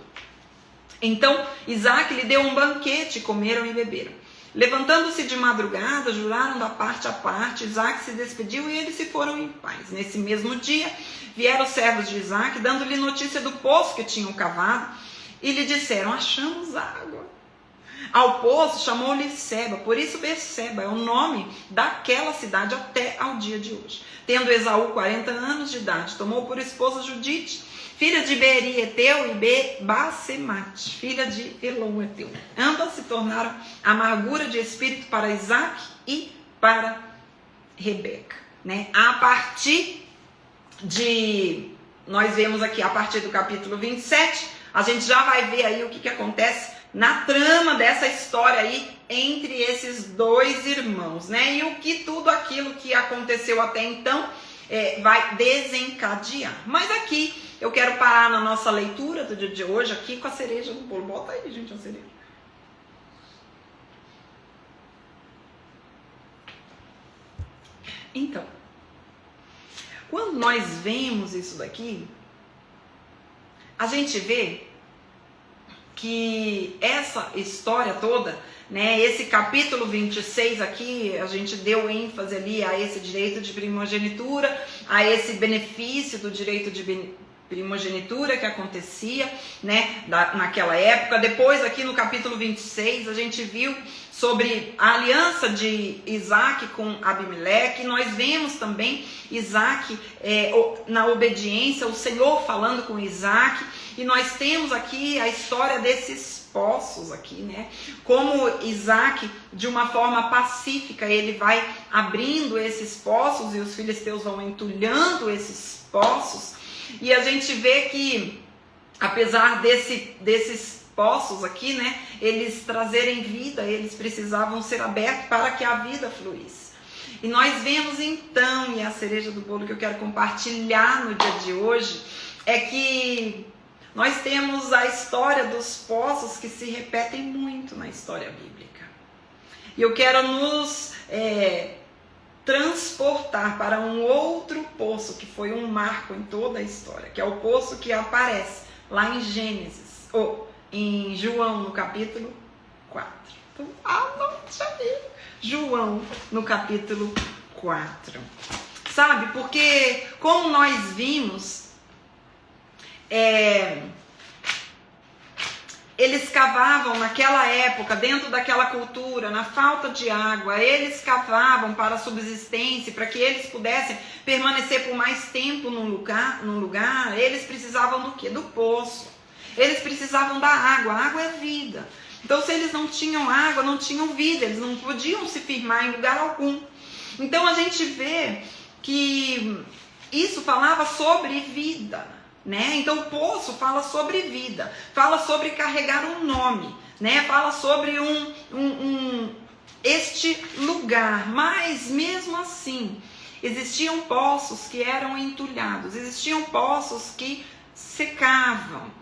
Então Isaac lhe deu um banquete, comeram e beberam. Levantando-se de madrugada, juraram da parte a parte. Isaac se despediu e eles se foram em paz. Nesse mesmo dia vieram os servos de Isaac, dando-lhe notícia do poço que tinham cavado, e lhe disseram, achamos água. Ao poço chamou-lhe Seba, por isso Berseba é o nome daquela cidade até ao dia de hoje. Tendo Esaú 40 anos de idade, tomou por esposa Judite, filha de Beeri Eteu, e Basemate, filha de Elon Eteu. Ambas se tornaram amargura de espírito para Isaac e para Rebeca. Né? A partir de, nós vemos aqui, a partir do capítulo 27, a gente já vai ver aí o que acontece na trama dessa história aí entre esses dois irmãos, né? E o que tudo aquilo que aconteceu até então vai desencadear. Mas aqui eu quero parar na nossa leitura do dia de hoje aqui com a cereja do bolo. Bota aí, gente, a cereja. Então, quando nós vemos isso daqui, a gente vê que essa história toda, né, esse capítulo 26 aqui, a gente deu ênfase ali a esse direito de primogenitura, a esse benefício do direito de primogenitura que acontecia, né, naquela época. Depois, aqui no capítulo 26, a gente viu sobre a aliança de Isaac com Abimeleque. Nós vemos também Isaac na obediência, o Senhor falando com Isaac. E nós temos aqui a história desses poços aqui, né? Como Isaac, de uma forma pacífica, ele vai abrindo esses poços e os filisteus vão entulhando esses poços. E a gente vê que, apesar desses poços aqui, né, eles trazerem vida, eles precisavam ser abertos para que a vida fluísse. E nós vemos então, e a cereja do bolo que eu quero compartilhar no dia de hoje, é que nós temos a história dos poços que se repetem muito na história bíblica. E eu quero nos transportar para um outro poço que foi um marco em toda a história, que é o poço que aparece lá em Gênesis, ou em João, no capítulo 4. Então, anote aí. João, no capítulo 4. Sabe, porque como nós vimos, eles cavavam naquela época, dentro daquela cultura, na falta de água, eles cavavam para a subsistência, para que eles pudessem permanecer por mais tempo num lugar, eles precisavam do quê? Do poço. Eles precisavam da água, a água é vida. Então, se eles não tinham água, não tinham vida, eles não podiam se firmar em lugar algum. Então, a gente vê que isso falava sobre vida, né? Então, o poço fala sobre vida, fala sobre carregar um nome, né? Fala sobre este lugar. Mas, mesmo assim, existiam poços que eram entulhados, existiam poços que secavam.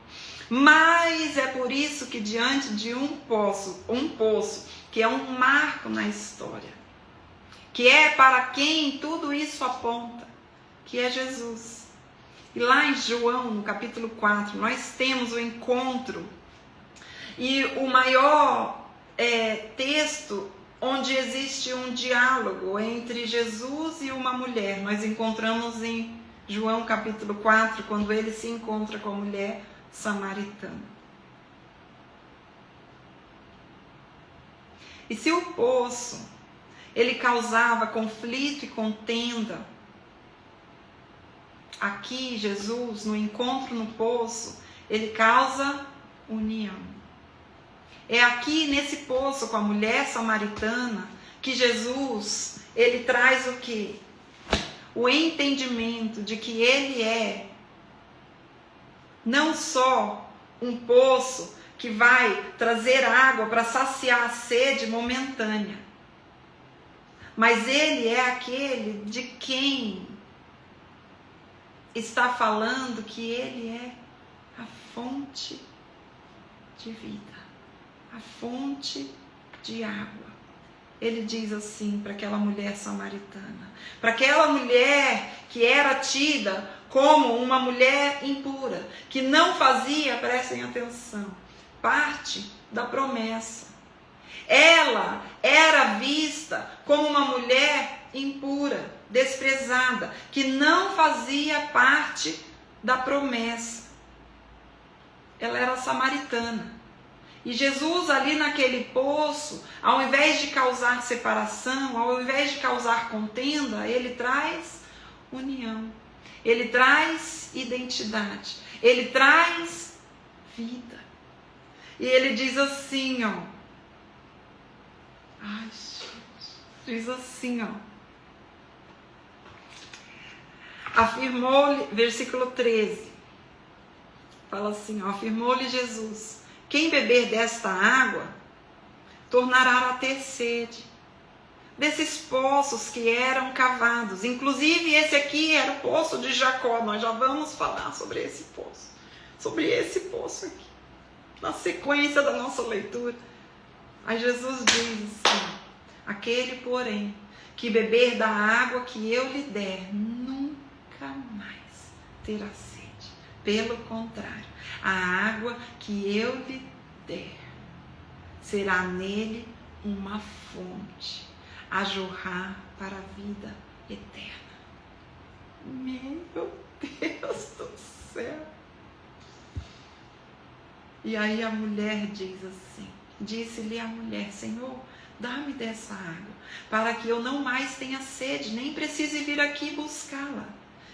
Mas é por isso que diante de um poço que é um marco na história, que é para quem tudo isso aponta, que é Jesus. E lá em João, no capítulo 4, nós temos o encontro e o maior texto onde existe um diálogo entre Jesus e uma mulher. Nós encontramos em João capítulo 4, quando ele se encontra com a mulher samaritana. E se o poço, ele causava conflito e contenda, aqui Jesus, no encontro no poço, ele causa união. É aqui nesse poço com a mulher samaritana que Jesus, ele traz o quê? O entendimento de que ele é não só um poço que vai trazer água para saciar a sede momentânea, mas ele é aquele de quem está falando que ele é a fonte de vida, a fonte de água. Ele diz assim para aquela mulher samaritana, para aquela mulher que era tida como uma mulher impura, que não fazia, prestem atenção, parte da promessa. Ela era vista como uma mulher impura, desprezada, que não fazia parte da promessa. Ela era samaritana. E Jesus ali naquele poço, ao invés de causar separação, ao invés de causar contenda, ele traz união. Ele traz identidade. Ele traz vida. E ele diz assim, ó. Ai, gente. Diz assim, ó. Afirmou-lhe, versículo 13. Fala assim, ó. Afirmou-lhe Jesus: quem beber desta água, tornará a ter sede. Desses poços que eram cavados. Inclusive esse aqui era o poço de Jacó. Nós já vamos falar sobre esse poço. Sobre esse poço aqui. Na sequência da nossa leitura. Aí Jesus diz assim: aquele, porém, que beber da água que eu lhe der, nunca mais terá sede. Pelo contrário, a água que eu lhe der será nele uma fonte a jorrar para a vida eterna. Meu Deus do céu! E aí a mulher diz assim, disse-lhe a mulher, Senhor, dá-me dessa água, para que eu não mais tenha sede, nem precise vir aqui buscá-la.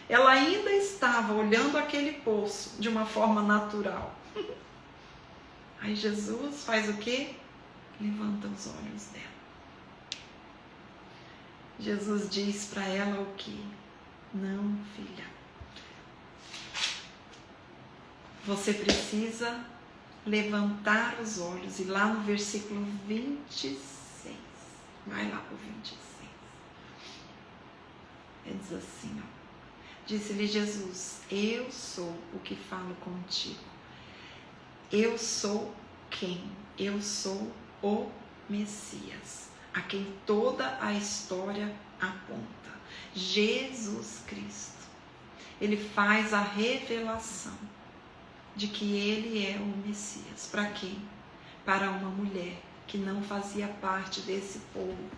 Ela ainda estava olhando aquele poço de uma forma natural. Aí Jesus faz o quê? Levanta os olhos dela. Jesus diz para ela o quê? Não, filha. Você precisa levantar os olhos. E lá no versículo 26, vai lá para o 26. Ele diz assim, ó. Disse-lhe Jesus, eu sou o que falo contigo. Eu sou quem? Eu sou o Messias, a quem toda a história aponta. Jesus Cristo. Ele faz a revelação de que ele é o Messias. Para quem? Para uma mulher que não fazia parte desse povo,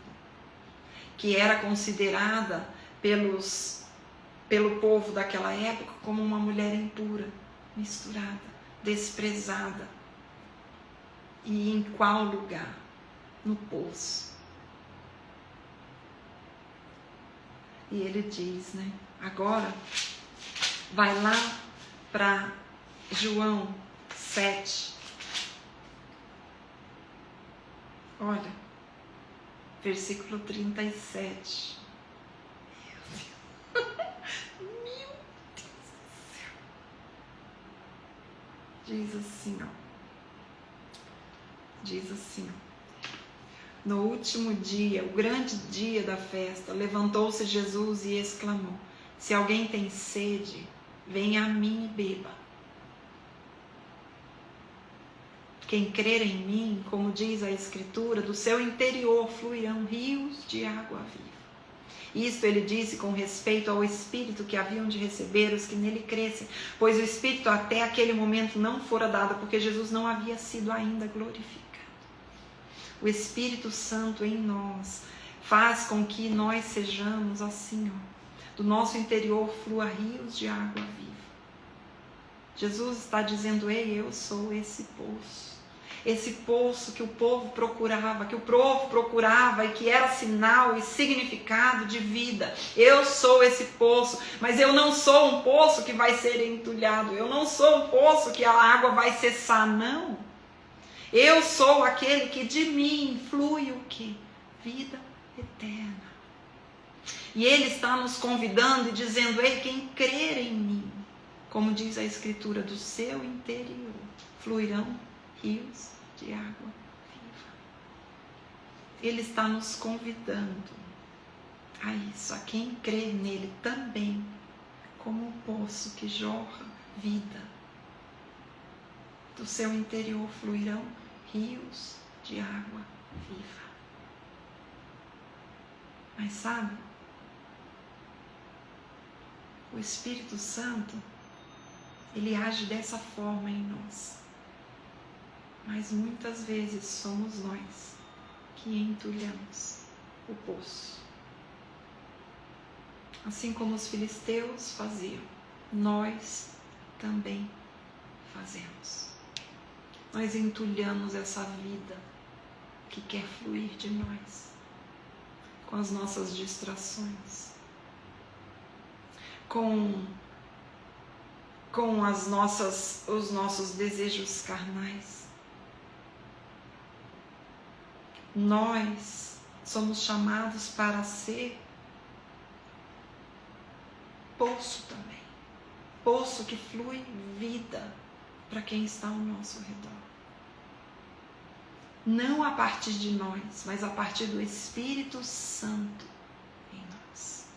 que era considerada pelo povo daquela época como uma mulher impura, misturada, desprezada. E em qual lugar? No poço. E ele diz, né? Agora, vai lá para João 7. Olha, versículo 37. Meu Deus do céu. Diz assim, ó. Diz assim, ó. No último dia, o grande dia da festa, levantou-se Jesus e exclamou: se alguém tem sede, venha a mim e beba. Quem crer em mim, como diz a Escritura, do seu interior fluirão rios de água viva. Isto ele disse com respeito ao Espírito que haviam de receber os que nele crescem, pois o Espírito até aquele momento não fora dado, porque Jesus não havia sido ainda glorificado. O Espírito Santo em nós faz com que nós sejamos assim, ó, do nosso interior flua rios de água viva. Jesus está dizendo, ei, eu sou esse poço que o povo procurava e que era sinal e significado de vida. Eu sou esse poço, mas eu não sou um poço que vai ser entulhado, eu não sou um poço que a água vai cessar, não. Eu sou aquele que de mim flui o quê? Vida eterna. E ele está nos convidando e dizendo, ei, quem crer em mim, como diz a Escritura, do seu interior fluirão rios de água viva. Ele está nos convidando a isso, a quem crer nele também, como um poço que jorra vida. Do seu interior fluirão rios de água viva. Mas sabe, o Espírito Santo, ele age dessa forma em nós. Mas muitas vezes somos nós que entulhamos o poço. Assim como os filisteus faziam, nós também fazemos. Nós entulhamos essa vida que quer fluir de nós, com as nossas distrações, com os nossos desejos carnais. Nós somos chamados para ser poço também, poço que flui vida para quem está ao nosso redor. Não a partir de nós, mas a partir do Espírito Santo em nós.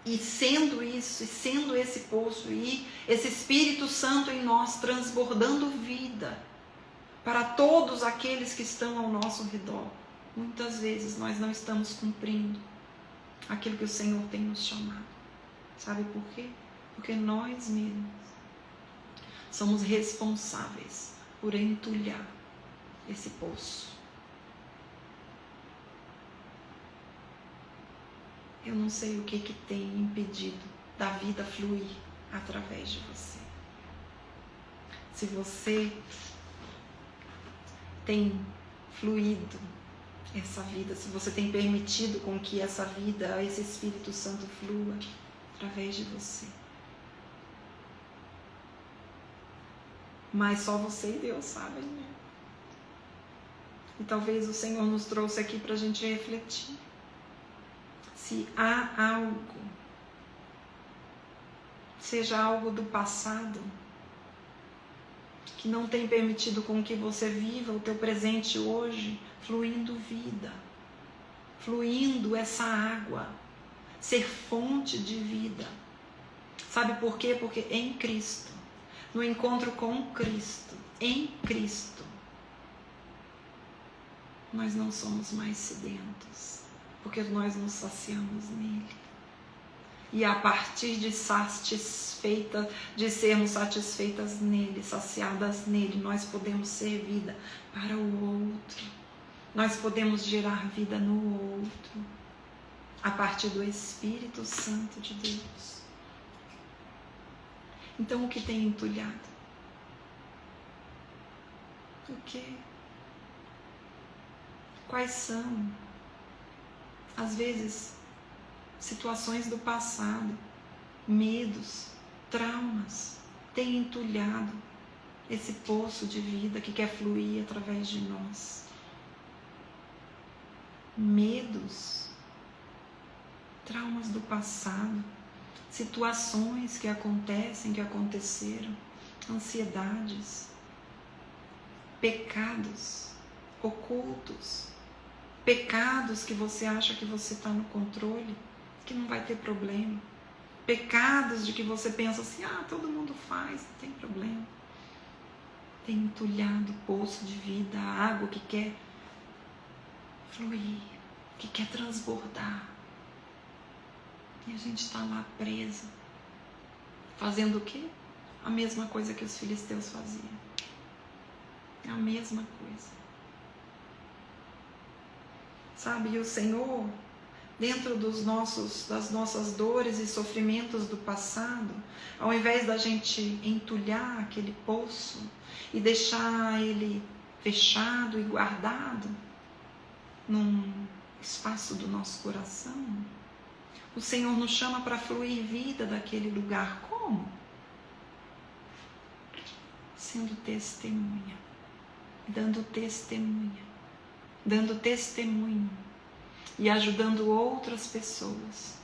E sendo isso, e sendo esse poço, e esse Espírito Santo em nós transbordando vida para todos aqueles que estão ao nosso redor, muitas vezes nós não estamos cumprindo aquilo que o Senhor tem nos chamado. Sabe por quê? Porque nós mesmos somos responsáveis por entulhar esse poço. Eu não sei o que tem impedido da vida fluir através de você. se você tem fluído essa vida, se você tem permitido com que essa vida, esse Espírito Santo flua através de você. Mas só você e Deus sabem, né? E talvez o Senhor nos trouxe aqui para a gente refletir. Se há algo, seja algo do passado, que não tem permitido com que você viva o teu presente hoje, fluindo vida, fluindo essa água, ser fonte de vida. Sabe por quê? Porque em Cristo, no encontro com Cristo, em Cristo, nós não somos mais sedentos, porque nós nos saciamos nele. E a partir de sermos satisfeitas nele, saciadas nele, nós podemos ser vida para o outro. Nós podemos gerar vida no outro, a partir do Espírito Santo de Deus. Então, o que tem entulhado? O quê? Quais são, às vezes, situações do passado, medos, traumas, têm entulhado esse poço de vida que quer fluir através de nós? Medos, traumas do passado, situações que acontecem, que aconteceram, ansiedades, pecados ocultos, pecados que você acha que você está no controle, que não vai ter problema, pecados de que você pensa assim, todo mundo faz, não tem problema. Tem entulhado o poço de vida, a água que quer fluir, que quer transbordar. E a gente está lá presa, fazendo o quê? A mesma coisa que os filisteus faziam. É a mesma coisa. Sabe, e o Senhor, dentro das nossas dores e sofrimentos do passado, ao invés da gente entulhar aquele poço e deixar ele fechado e guardado num espaço do nosso coração, o Senhor nos chama para fluir vida daquele lugar. Como? Sendo testemunha, dando testemunho e ajudando outras pessoas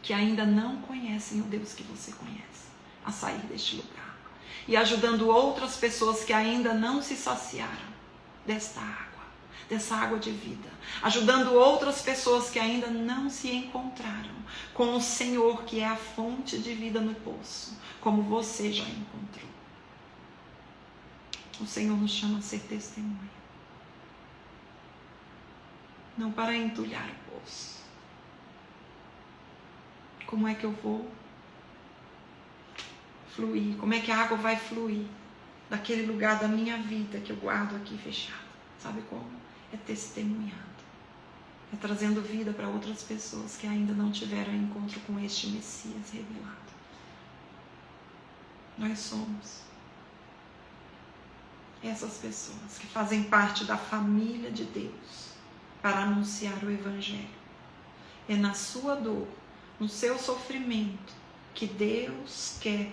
que ainda não conhecem o Deus que você conhece a sair deste lugar, e ajudando outras pessoas que ainda não se saciaram dessa água de vida, ajudando outras pessoas que ainda não se encontraram com o Senhor, que é a fonte de vida no poço, como você já encontrou. O Senhor nos chama a ser testemunha, não para entulhar o poço. Como é que eu vou fluir? Como é que a água vai fluir daquele lugar da minha vida que eu guardo aqui fechado? Sabe como? É testemunhando, é trazendo vida para outras pessoas que ainda não tiveram encontro com este Messias revelado. Nós somos essas pessoas que fazem parte da família de Deus para anunciar o Evangelho. É na sua dor, no seu sofrimento, que Deus quer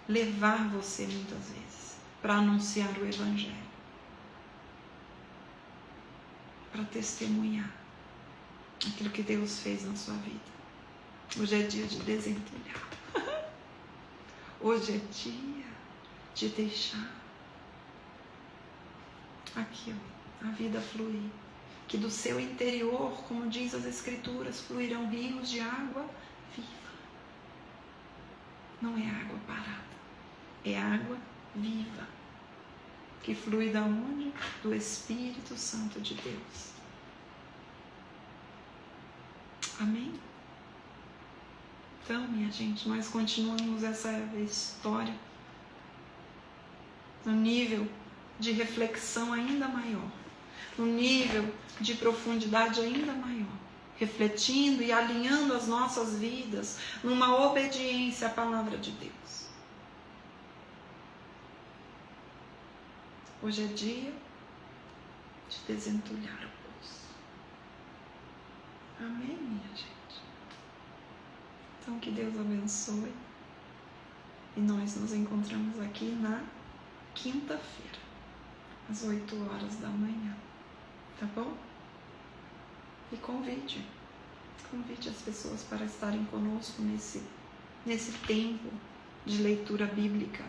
levar você muitas vezes para anunciar o Evangelho, para testemunhar aquilo que Deus fez na sua vida. Hoje é dia de desentulhar. Hoje é dia de deixar aqui, a vida fluir. Que do seu interior, como diz as Escrituras, fluirão rios de água viva. Não é água parada, é água viva, que flui da onde? Do Espírito Santo de Deus. Amém? Então, minha gente, nós continuamos essa história no nível de reflexão ainda maior, no nível de profundidade ainda maior, refletindo e alinhando as nossas vidas numa obediência à palavra de Deus. Hoje é dia de desentulhar o poço. Amém, minha gente? Então, que Deus abençoe. E nós nos encontramos aqui na quinta-feira, às 8 horas da manhã. Tá bom? E convide as pessoas para estarem conosco nesse tempo de leitura bíblica,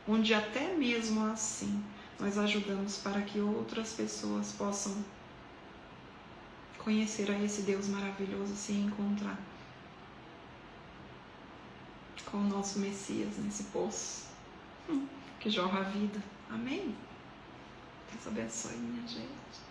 onde até mesmo assim nós ajudamos para que outras pessoas possam conhecer a esse Deus maravilhoso, se encontrar com o nosso Messias nesse poço que jorra a vida. Amém? Deus abençoe, minha gente.